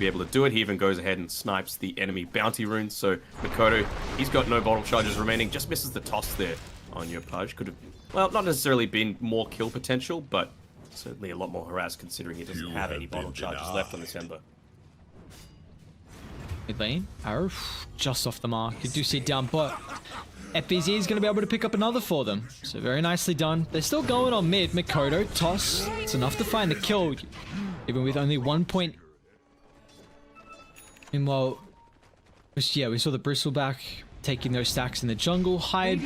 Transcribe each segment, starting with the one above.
be able to do it. He even goes ahead and snipes the enemy bounty runes. So Mikoto, he's got no bottle charges remaining, just misses the toss there on Yopaj. Could have, well, not necessarily been more kill potential, but certainly a lot more harassed considering he doesn't have any bottle charges left on this Ember. Mid lane, arrow, just off the mark. You do see down, but FBZ is going to be able to pick up another for them. So very nicely done. They're still going on mid. Mikoto, toss. It's enough to find the kill, even with only 1 point. Meanwhile, yeah, we saw the Bristleback taking those stacks in the jungle. Hide.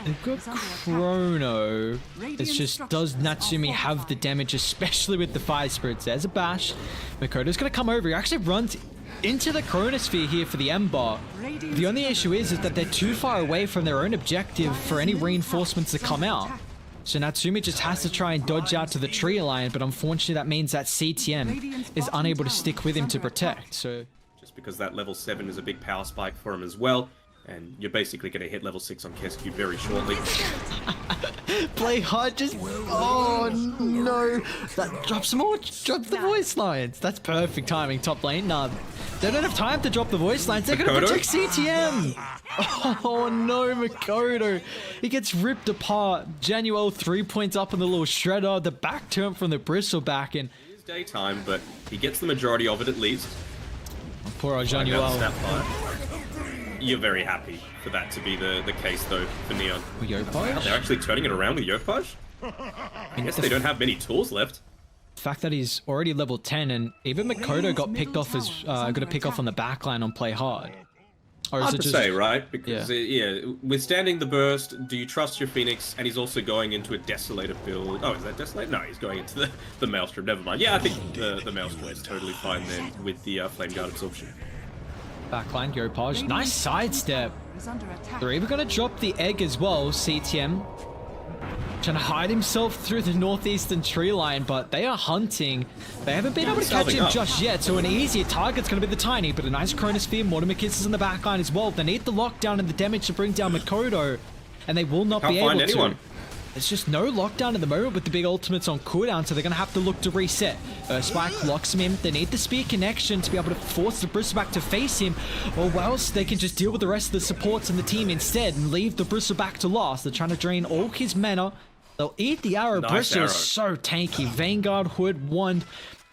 They've got Chrono. It's just, does Natsumi have the damage, especially with the Fire Spirits? There's a bash. Mikoto's going to come over. He actually runs into the Chronosphere here for the Ember. The only issue is that they're too far away from their own objective for any reinforcements to come out. So Natsumi just has to try and dodge out to the tree line, but unfortunately that means that CTM is unable to stick with him to protect. So just because that level 7 is a big power spike for him as well, and you're basically going to hit level 6 on Kesku very shortly. Play hard, just... Oh, no. That drops more. Drop the voice lines. That's perfect timing, top lane. Nah, they don't have time to drop the voice lines. They're going to protect CTM. Oh, no, Mikoto. He gets ripped apart. Januel 3 points up on the little shredder. The back turn from the Bristleback. And it is daytime, but he gets the majority of it at least. Poor old Januel. You're very happy for that to be the case, though, for Neon. Yopaj? They're actually turning it around with Yopaj? I guess they don't have many tools left. The fact that he's already level 10, and even Mikoto got picked off as got a pick off on the backline on play hard. Or is Hard it to just say, right? Because yeah, withstanding the burst, do you trust your Phoenix? And he's also going into a Desolator build. Oh, is that Desolator? No, he's going into the Maelstrom. Never mind. Yeah, I think the Maelstrom is totally fine then with the Flame Guard absorption. Backline, Yopaj. Nice sidestep. They're even going to drop the egg as well, CTM. Trying to hide himself through the northeastern tree line, but they are hunting. They haven't been able to catch him just yet, so an easier target's going to be the Tiny, but a nice Chronosphere. Mortimer Kisses in the backline as well. They need the lockdown and the damage to bring down Mikoto, and they will not be able to. There's just no lockdown at the moment with the big ultimates on cooldown, so they're going to have to look to reset. Spike locks him in. They need the spear connection to be able to force the Bristleback to face him, or else they can just deal with the rest of the supports in the team instead and leave the Bristleback to last. They're trying to drain all his mana. They'll eat the arrow. Bristol is so tanky. Vanguard, Hood, Wand.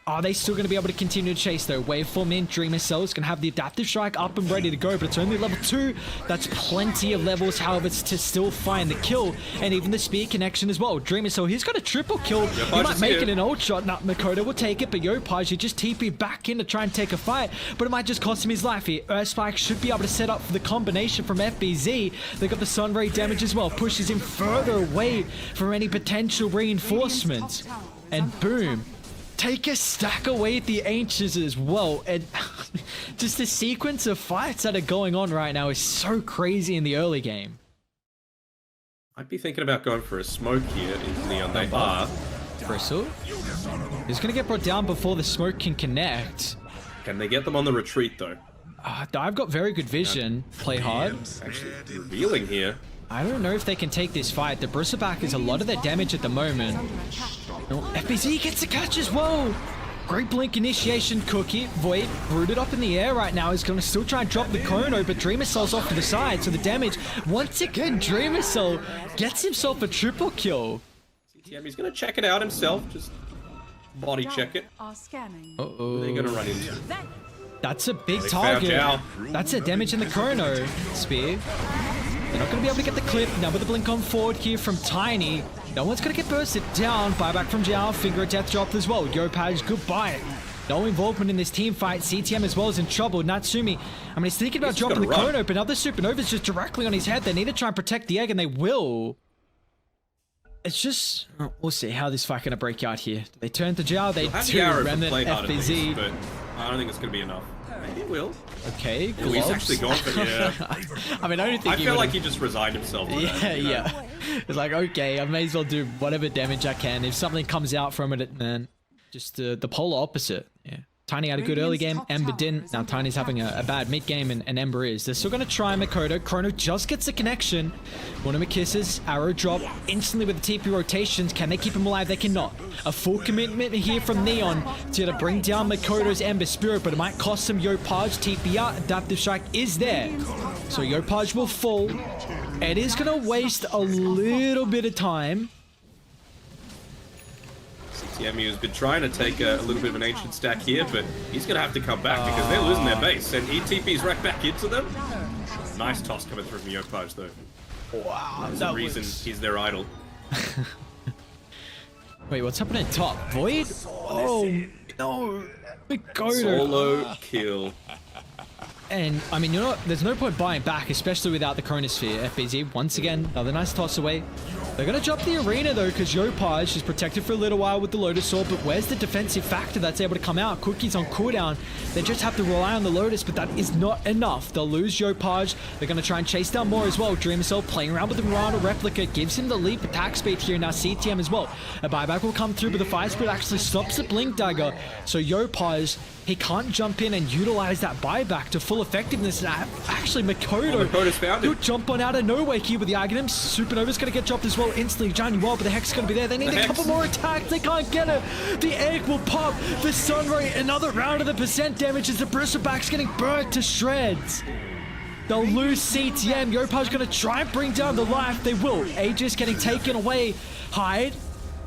Are they still going to be able to continue to chase though? Waveform in, Dreamer Cell is going to have the Adaptive Strike up and ready to go, but it's only level 2. That's plenty of levels, however, to still find the kill, and even the spear connection as well. Dreamer Cell, he's got a triple kill. He might make it an ult shot. Nah, Mikoto will take it, but Yopaj, he just TP back in to try and take a fight, but it might just cost him his life here. Spike should be able to set up for the combination from FBZ. They got the Sunray damage as well, pushes him further away from any potential reinforcements, and boom. Take a stack away at the Ancients as well, and just the sequence of fights that are going on right now is so crazy in the early game. I'd be thinking about going for a smoke here in Neon. They are. Bristle? He's going to get brought down before the smoke can connect. Can they get them on the retreat, though? I've got very good vision. Play hard. Actually revealing here. I don't know if they can take this fight. The Bristleback is a lot of their damage at the moment. No, FBZ gets the catch as well. Great blink initiation cookie. Void rooted up in the air right now. He's going to still try and drop the Chrono, but Dreamer Cell's off to the side. So the damage, once again, Dreamer Cell gets himself a triple kill. CTM, he's going to check it out himself. Just body check it. Uh-oh. They're going to run into. That's a big target. That's a damage in the Chrono. Spear. They're not going to be able to get the clip. Now with the blink on forward here from Tiny. No one's going to get bursted down. Buyback from Jiao. Finger of Death dropped as well. Yopaj, goodbye. No involvement in this team fight. CTM as well is in trouble. Natsumi, I mean, he's thinking about dropping the Chrono, but now the Supernova's just directly on his head. They need to try and protect the egg, and they will. It's just... we'll see how this fight going to break out here. They turn to Jiao. They do. Remnant FBZ. But I don't think it's going to be enough. Maybe it will. Okay, gloves. He's actually gone for I mean, I don't think I feel like he just resigned himself. Yeah, you know? yeah. It's like, okay, I may as well do whatever damage I can. If something comes out from it, then just the polar opposite. Yeah. Tiny had a good early game, Ember didn't. Now Tiny's having a bad mid game, and Ember is. They're still going to try Makoto. Chrono just gets the connection. One of the kisses, arrow drop, instantly with the TP rotations. Can they keep him alive? They cannot. A full commitment here from Neon to bring down Makoto's Ember Spirit, but it might cost him Yopaj. TP out, Adaptive Strike is there. So Yopaj will fall. It is going to waste a little bit of time. CTMU has been trying to take a little bit of an ancient stack here, but he's going to have to come back because they're losing their base, and ETP's right back into them. Nice toss coming through from Yopaj, though. Wow, there's a reason he's their idol. Wait, what's happening top? Void? Oh, no. Makoto. Solo kill. And, I mean, you know what? There's no point buying back, especially without the Chronosphere. FBZ, once again, another nice toss away. They're going to drop the arena, though, because Yopaj is protected for a little while with the Lotus Sword, but where's the defensive factor that's able to come out? Cookie's on cooldown. They just have to rely on the Lotus, but that is not enough. They'll lose Yopaj. They're going to try and chase down more as well. Dream Cell playing around with the Mirana replica gives him the leap attack speed here. Now CTM as well. A buyback will come through, but the Fire Spirit actually stops the Blink Dagger. So Yopaj, he can't jump in and utilize that buyback to full effectiveness. Actually, Makoto's found it. He'll jump on out of nowhere here with the Aghanim. Supernova's going to get dropped as well instantly. Johnny Wild, but the Hex is going to be there. They need a couple more attacks. They can't get it. The egg will pop. The Sunray, another round of the percent damage as the Bristleback's getting burnt to shreds. They'll lose CTM. Yopaj's going to try and bring down the life. They will. Aegis getting taken away. Hyde.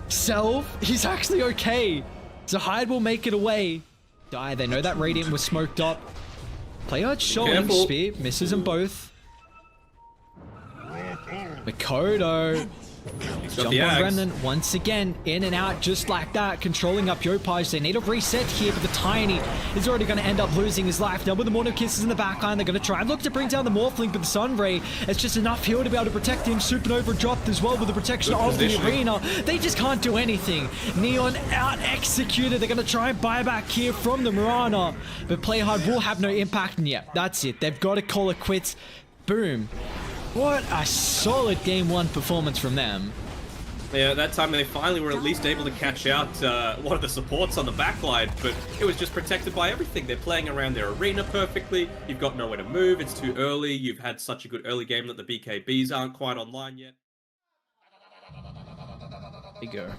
Self. He's actually okay. So Hyde will make it away. Die. They know that Radiant was smoked up. Playhard showing spear. Misses them both. Makoto. Jump on Remnant once again, in and out just like that, controlling up Yopaj. They need a reset here, but the Tiny is already going to end up losing his life. Now with the Mortal Kisses in the backline, they're going to try and look to bring down the Morphling, but the Sunray, it's just enough heal to be able to protect him. Supernova dropped as well with the protection of the arena. They just can't do anything. Neon out-executed. They're going to try and buy back here from the Mirana, but Playhard will have no impact, and yeah, that's it. They've got to call it quits. Boom. What a solid Game 1 performance from them. Yeah, that time they finally were at least able to catch out one of the supports on the backline, but it was just protected by everything. They're playing around their arena perfectly. You've got nowhere to move. It's too early. You've had such a good early game that the BKBs aren't quite online yet. There you go.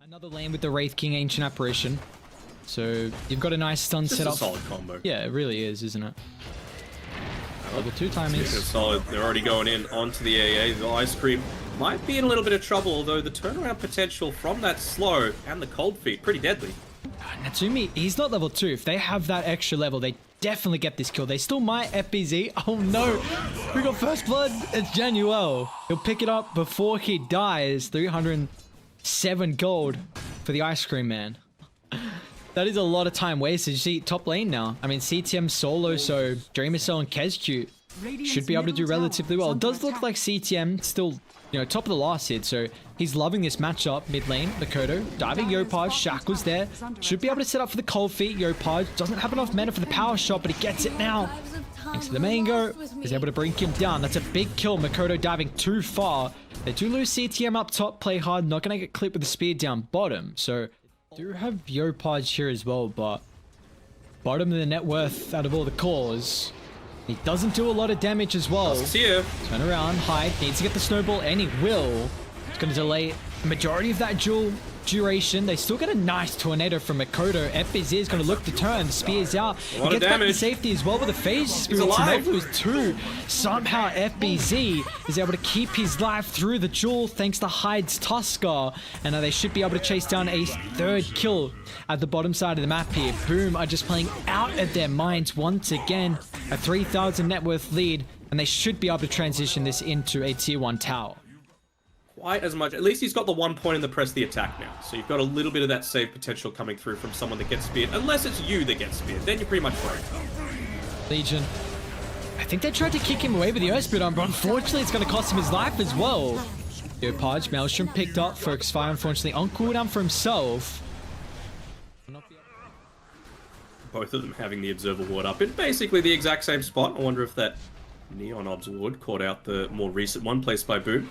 Another lane with the Wraith King Ancient Apparition. So you've got a nice stun set up. It's a solid combo. Yeah, it really is, isn't it? Level 2 timings. Solid. They're already going in onto the AA. The Ice Cream might be in a little bit of trouble, although the turnaround potential from that slow and the cold feet, pretty deadly. Natsumi, he's not level 2. If they have that extra level, they definitely get this kill. They still might FBZ. Oh no, we got first blood. It's Januel. He'll pick it up before he dies. 307 gold for the Ice Cream Man. That is a lot of time wasted. You see, top lane now. I mean, CTM solo, so Dreamercell and Kezcute should be able to do relatively well. It does look like CTM still, you know, top of the last hit, so he's loving this matchup. Mid lane, Makoto, diving Yopaj, Shackle's there. Should be able to set up for the cold feet. Yopaj doesn't have enough mana for the power shot, but he gets it now. Thanks to the mango, is able to bring him down. That's a big kill. Makoto diving too far. They do lose CTM up top, play hard, not going to get clipped with the spear down bottom, so do have Yopaj here as well, but bottom of the net worth out of all the cores. He doesn't do a lot of damage as well. Turn around, Hyde needs to get the snowball, and he will. It's going to delay the majority of that duel duration. They still get a nice tornado from Makoto. FBZ is going to look to turn. The spear's out. He gets back to safety as well with a phase spirit. They lose 2. Somehow FBZ is able to keep his life through the duel thanks to Hyde's Tusker. And now they should be able to chase down a 3rd kill at the bottom side of the map here. Boom are just playing out of their minds once again. A 3,000 net worth lead. And they should be able to transition this into a tier 1 tower. Quite as much. At least he's got the 1 point in the press the attack now. So you've got a little bit of that save potential coming through from someone that gets speared. Unless it's you that gets speared. Then you're pretty much right. Legion. I think they tried to kick him away with the Earth Spirit on, but unfortunately it's going to cost him his life as well. Yopaj, Maelstrom picked up. Focus Fire, unfortunately, on cooldown for himself. Both of them having the Observer Ward up in basically the exact same spot. I wonder if that Neon Obs Ward caught out the more recent one placed by Boom.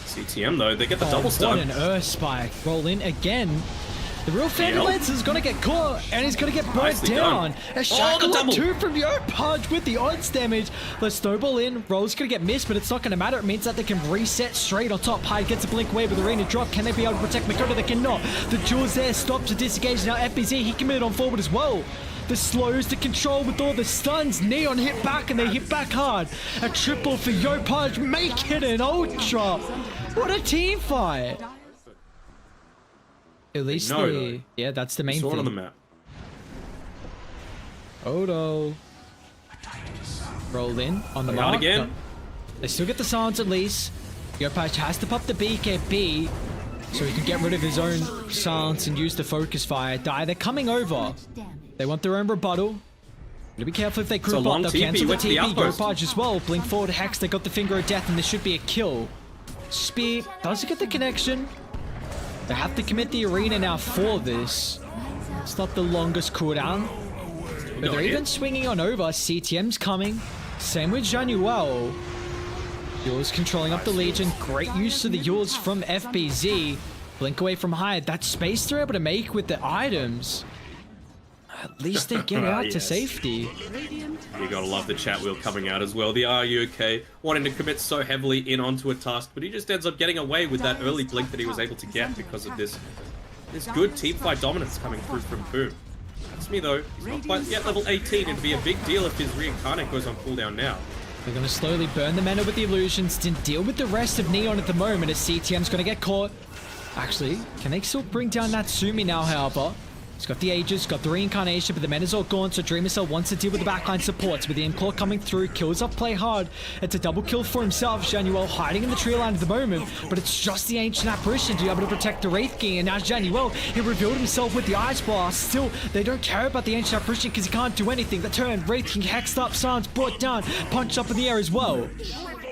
CTM though, they get the double stun. What an Earth Spike. Roll in again. The real Phantom Lance is going to get caught, and he's going to get burnt Nicely down. done. A shackle the double. 2 from Yopaj with the odds damage. The snowball in. Roll's going to get missed, but it's not going to matter. It means that they can reset straight on top. Hyde gets a blink away with the arena drop. Can they be able to protect Makoto? They cannot. The jewels there stop to disengage. Now FBZ, he committed on forward as well. The slows, the control with all the stuns. Neon hit back, and they hit back hard. A triple for Yopaj. Make it an ultra. What a team fight. At least yeah, that's the main Saw it on the thing. map. Odo. Roll in on the Out mark. again. No. They still get the silence at least. Yopaj has to pop the BKB so he can get rid of his own silence and use the focus fire. They're coming over. They want their own rebuttal. Gotta be careful if they group up. They'll cancel the TP. Yopaj as well. Blink forward, Hex. They got the finger of death, and this should be a kill. Spear doesn't get the connection. They have to commit the arena now for this. It's not the longest cooldown. But they're even swinging on over. CTM's coming. Same with Januel. Yules controlling up the Legion. Great use of the Yules from FBZ. Blink away from Hyde. That space they're able to make with the items. At least they get out to safety. You gotta love the chat wheel coming out as well. The Are You Okay? Wanting to commit so heavily in onto a task, but he just ends up getting away with that early blink that he was able to get because of this good teamfight dominance coming through from Boom. That's me though. He's not quite yet level 18. It'd be a big deal if his reincarnate goes on cooldown now. They're going to slowly burn the mana with the illusions to deal with the rest of Neon at the moment as CTM's going to get caught. Actually, can they still bring down Natsumi now, however? He's got the Aegis, got the Reincarnation, but the mena's all gone, so Dreamer Cell wants to deal with the backline supports. With the Imclaw coming through, kills up Play Hard. It's a double kill for himself. Januel hiding in the tree line at the moment, but it's just the Ancient Apparition to be able to protect the Wraith King. And now Januel, he revealed himself with the Ice Blast. Still, they don't care about the Ancient Apparition because he can't do anything. The turn, Wraith King hexed up, Sans brought down, punched up in the air as well.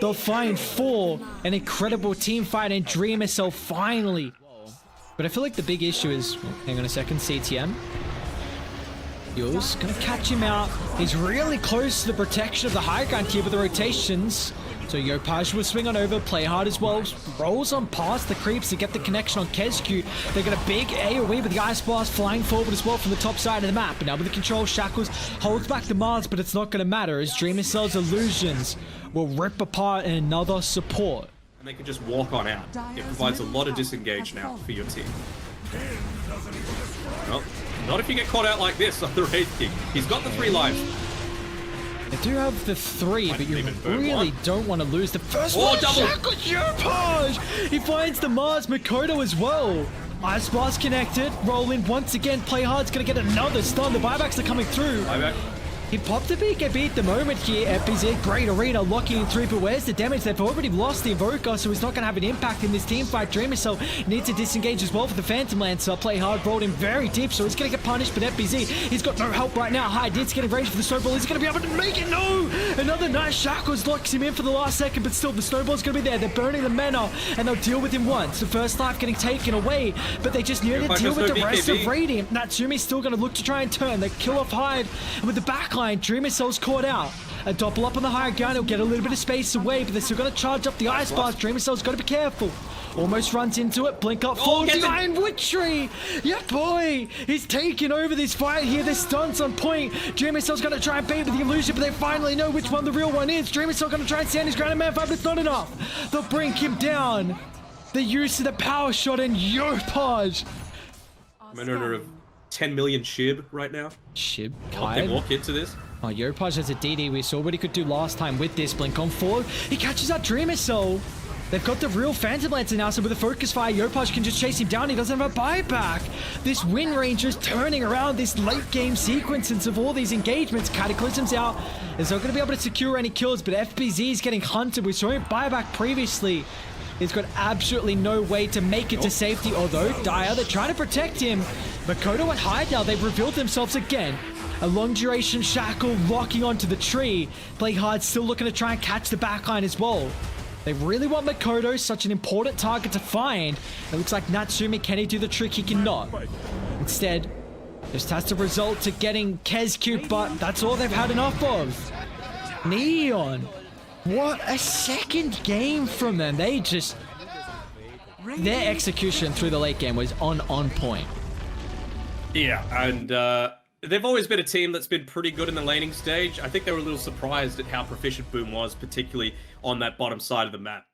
They'll find 4, an incredible team fight, and Dreamer Cell finally. But I feel like the big issue is, hang on a second, CTM. Yules gonna catch him out. He's really close to the protection of the high ground here with the rotations. So Yopaj will swing on over, Play Hard as well. Rolls on past the creeps to get the connection on Kezku. They got a big AoE with the Ice Blast flying forward as well from the top side of the map. And now with the control, Shackles holds back the Mars, but it's not gonna matter as Dreamer Cell's illusions will rip apart another support. And they can just walk on out. It provides a lot of disengage now for your team. Well, not if you get caught out like this on the Wraith King. He's got the 3 lives. They do have the 3, but you really don't want to lose the first one. Double! Shackles Yopaj! He finds the Mars Makoto as well. Ice Blast connected. Roll in once again. Play Hard's going to get another stun. The buybacks are coming through. Buyback. He popped the BKB at the moment here. FBZ, great arena, locking in through, but where's the damage? They've already lost the Invoker, so he's not going to have an impact in this team fight. Dreamer Cell needs to disengage as well for the Phantom Lancer. Play Hard, rolled him very deep, so he's going to get punished, but FBZ, he's got no help right now. Hyde is getting range for the snowball. He's going to be able to make it. No! Another nice Shackles locks him in for the last second, but still, the snowball's going to be there. They're burning the mana, and they'll deal with him once. The first life getting taken away, but they just need to deal with the rest of Radiant. Natsumi's still going to look to try and turn. They kill off Hyde, and with the backline, Dreamer Cell's caught out. A doppel up on the higher ground. He'll get a little bit of space away, but they're still going to charge up the Ice Blast. Dreamer Cell's got to be careful. Almost runs into it. Blink up forward. The Ironwood Tree. Yeah, boy. He's taking over this fight here. The stunts on point. Dreamer Cell's going to try and bait with the illusion, but they finally know which one the real one is. Dreamer Cell going to try and stand his ground. And Man 5, but it's not enough. They'll bring him down. The use of the power shot and Yopaj. I'm an owner of 10 million SHIB right now. SHIB. They walk into this. Oh, Yopaj has a DD. We saw what he could do last time with this. Blink on forward. He catches out Dreamer Cell. They've got the real Phantom Lancer now, so with a focus fire, Yopaj can just chase him down. He doesn't have a buyback. This win range is turning around this late game sequences of all these engagements. Cataclysm's out. He's not going to be able to secure any kills, but FBZ is getting hunted. We saw him buyback previously. He's got absolutely no way to make it to safety, although Dire, they're trying to protect him. Makoto and Hyde now, they've revealed themselves again. A long duration shackle locking onto the tree. Play Hard still looking to try and catch the backline as well. They really want Makoto, such an important target to find. It looks like Natsumi, can he do the trick? He cannot. Instead, just has to result to getting Kezku, but that's all they've had enough of. Neon. What a second game from them. They just... Their execution through the late game was on point. Yeah, and they've always been a team that's been pretty good in the laning stage. I think they were a little surprised at how proficient Boom was, particularly on that bottom side of the map.